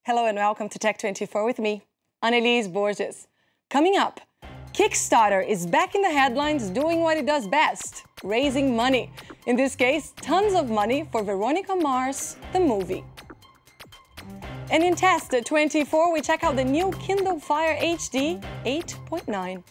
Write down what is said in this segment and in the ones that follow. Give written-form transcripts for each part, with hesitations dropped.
Hello and welcome to Tech24 with me, Anelise Borges. Coming up, Kickstarter is back in the headlines doing what it does best, raising money. In this case, tons of money for Veronica Mars, the movie. And in Test at 24, we check out the new Kindle Fire HD 8.9.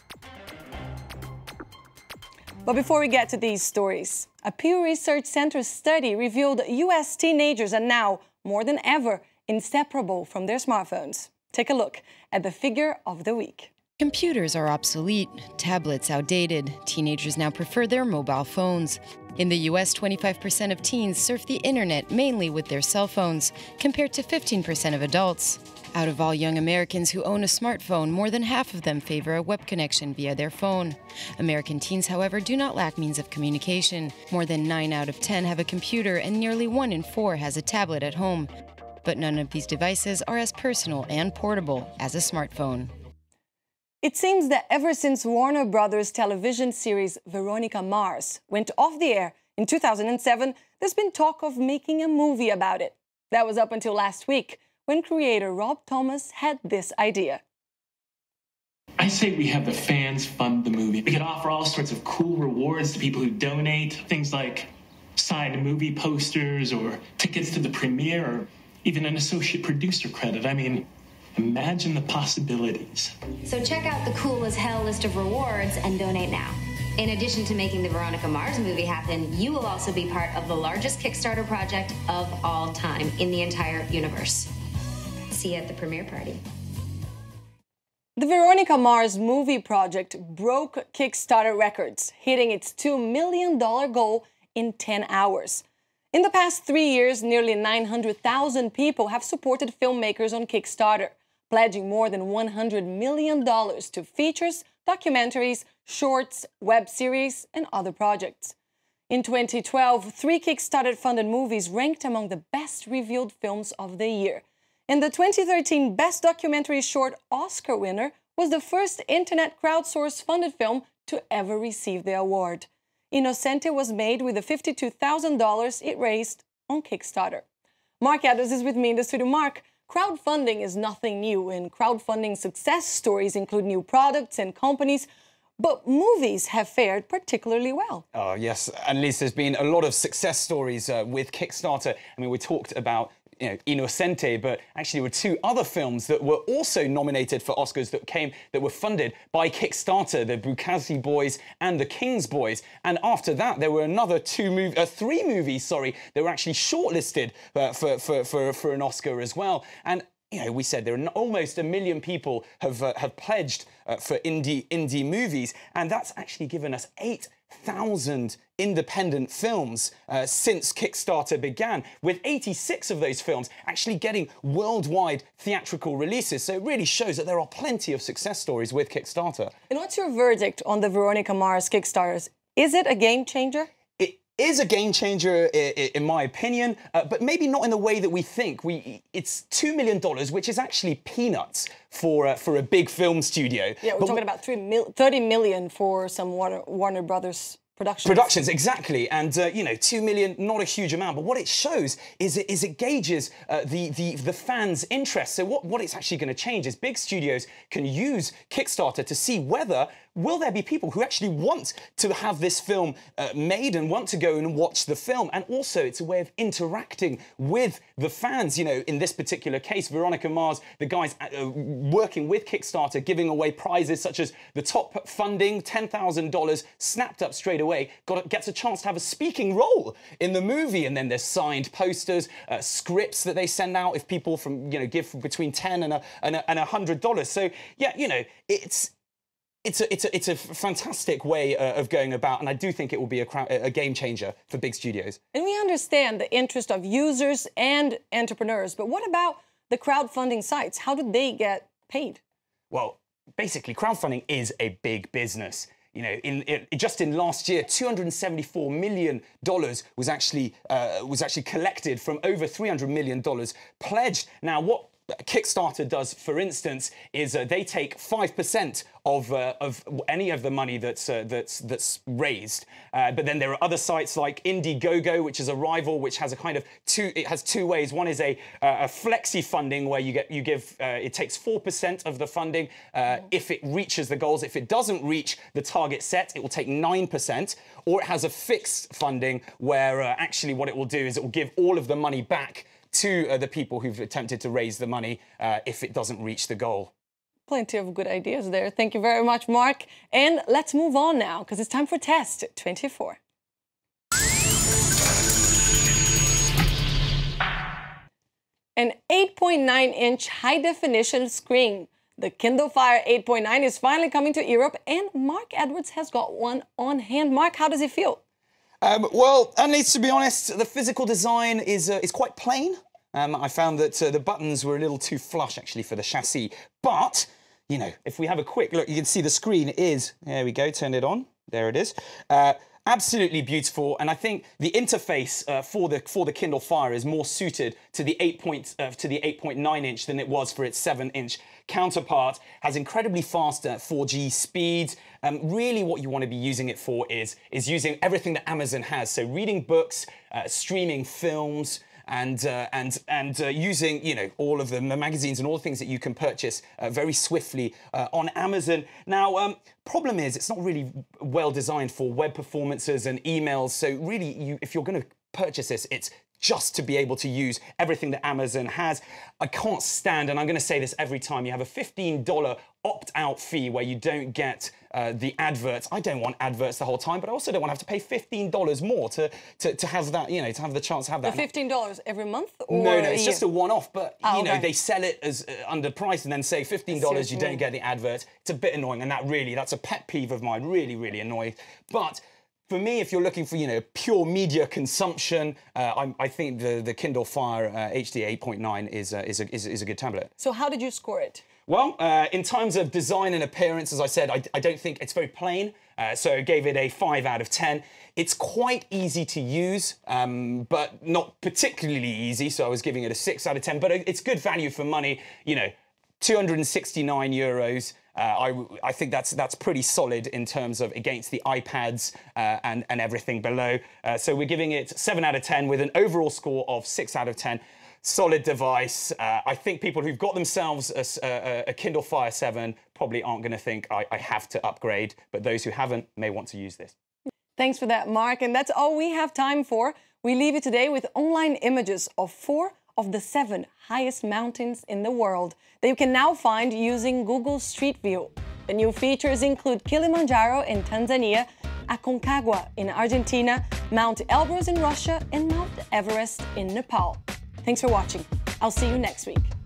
But before we get to these stories, a Pew Research Center study revealed US teenagers are now, more than ever, inseparable from their smartphones. Take a look at the figure of the week. Computers are obsolete, tablets outdated. Teenagers now prefer their mobile phones. In the US, 25% of teens surf the internet mainly with their cell phones, compared to 15% of adults. Out of all young Americans who own a smartphone, more than half of them favor a web connection via their phone. American teens, however, do not lack means of communication. More than 9 out of 10 have a computer, and nearly 1 in 4 has a tablet at home. But none of these devices are as personal and portable as a smartphone. It seems that ever since Warner Brothers' television series Veronica Mars went off the air in 2007, there's been talk of making a movie about it. That was up until last week, when creator Rob Thomas had this idea. I say we have the fans fund the movie. We could offer all sorts of cool rewards to people who donate, things like signed movie posters or tickets to the premiere or even an associate producer credit. I mean, imagine the possibilities. So check out the cool as hell list of rewards and donate now. In addition to making the Veronica Mars movie happen, you will also be part of the largest Kickstarter project of all time in the entire universe. See you at the premiere party. The Veronica Mars movie project broke Kickstarter records, hitting its $2 million goal in 10 hours. In the past 3 years, nearly 900,000 people have supported filmmakers on Kickstarter, pledging more than $100 million to features, documentaries, shorts, web series, and other projects. In 2012, 3 Kickstarter-funded movies ranked among the best reviewed films of the year. And the 2013 Best Documentary Short Oscar winner was the first internet crowdsource-funded film to ever receive the award. Inocente was made with the $52,000 it raised on Kickstarter. Marc is with me in the studio. Marc, crowdfunding is nothing new, and crowdfunding success stories include new products and companies, but movies have fared particularly well. Oh, yes, Anelise, there's been a lot of success stories with Kickstarter. I mean, we talked about Inocente, but actually there were 2 other films that were also nominated for Oscars that were funded by Kickstarter, the Bukowski Boys and the King's Boys. And after that, there were another 3 movies, that were actually shortlisted for an Oscar as well. And we said there are almost 1 million people have pledged for indie movies, and that's actually given us 8,000 independent films since Kickstarter began, with 86 of those films actually getting worldwide theatrical releases. So it really shows that there are plenty of success stories with Kickstarter. And what's your verdict on the Veronica Mars Kickstarters? Is it a game changer? Is a game changer, in my opinion, but maybe not in the way that we think. It's $2 million, which is actually peanuts for a big film studio. Yeah, we're talking about $30 million for some Warner Brothers productions, exactly. And, $2 million, not a huge amount, but what it shows is it gauges the fans' interest. So what it's actually going to change is big studios can use Kickstarter to see whether will there be people who actually want to have this film made and want to go and watch the film. And also it's a way of interacting with the fans. In this particular case, Veronica Mars, the guys working with Kickstarter, giving away prizes such as the top funding, $10,000, snapped up straight away, gets a chance to have a speaking role in the movie. And then there's signed posters, scripts that they send out if people give between $10 and $100. So yeah, It's a fantastic way of going about, and I do think it will be a game changer for big studios. And we understand the interest of users and entrepreneurs, but what about the crowdfunding sites? How do they get paid? Well, basically, crowdfunding is a big business. Just in last year, $274 million was actually collected from over $300 million pledged. Now, what Kickstarter does, for instance, is they take 5% of any of the money that's raised. But then there are other sites like Indiegogo, which is a rival, which has a kind of two ways. One is a flexi funding where you give it takes 4% of the funding if it reaches the goals. If it doesn't reach the target set, it will take 9%. Or it has a fixed funding where actually what it will do is it will give all of the money back to the people who've attempted to raise the money if it doesn't reach the goal. Plenty of good ideas there. Thank you very much, Mark. And let's move on now, because it's time for test 24. An 8.9-inch high-definition screen. The Kindle Fire 8.9 is finally coming to Europe, and Mark Edwards has got one on hand. Mark, how does it feel? Well, Anelise, to be honest, the physical design is quite plain. I found that the buttons were a little too flush, actually, for the chassis. But, you know, if we have a quick look, you can see the screen is... There we go, turned it on. There it is. Absolutely beautiful, and I think the interface for the Kindle Fire is more suited to the 8.9-inch than it was for its 7-inch counterpart. Has incredibly fast 4G speeds. Really, what you want to be using it for is using everything that Amazon has. So reading books, streaming films, and using, you know, all of the magazines and all the things that you can purchase very swiftly on Amazon. Now, problem is it's not really well designed for web performances and emails. So really, if you're going to purchase this, it's just to be able to use everything that Amazon has. I can't stand, and I'm going to say this every time, you have a $15 opt-out fee where you don't get the adverts. I don't want adverts the whole time, but I also don't want to have to pay $15 more to have that, you know, to have the chance to have that. The $15 every month? Or no, it's just a one-off, but, you know, okay. they sell it as underpriced and then say $15, you don't get the advert. It's a bit annoying, and that's a pet peeve of mine, really, really annoying. But for me, if you're looking for, you know, pure media consumption, I think the Kindle Fire HD 8.9 is a good tablet. So how did you score it? Well, in terms of design and appearance, as I said, I don't think it's very plain, so I gave it a 5 out of 10. It's quite easy to use, but not particularly easy, so I was giving it a 6 out of 10, but it's good value for money, you know, 269 euros. I think that's pretty solid in terms of against the iPads and everything below. So we're giving it 7 out of 10 with an overall score of 6 out of 10. Solid device. I think people who've got themselves a Kindle Fire 7 probably aren't going to think I have to upgrade, but those who haven't may want to use this. Thanks for that, Mark. And that's all we have time for. We leave you today with online images of 4 of the 7 highest mountains in the world that you can now find using Google Street View. The new features include Kilimanjaro in Tanzania, Aconcagua in Argentina, Mount Elbrus in Russia, and Mount Everest in Nepal. Thanks for watching. I'll see you next week.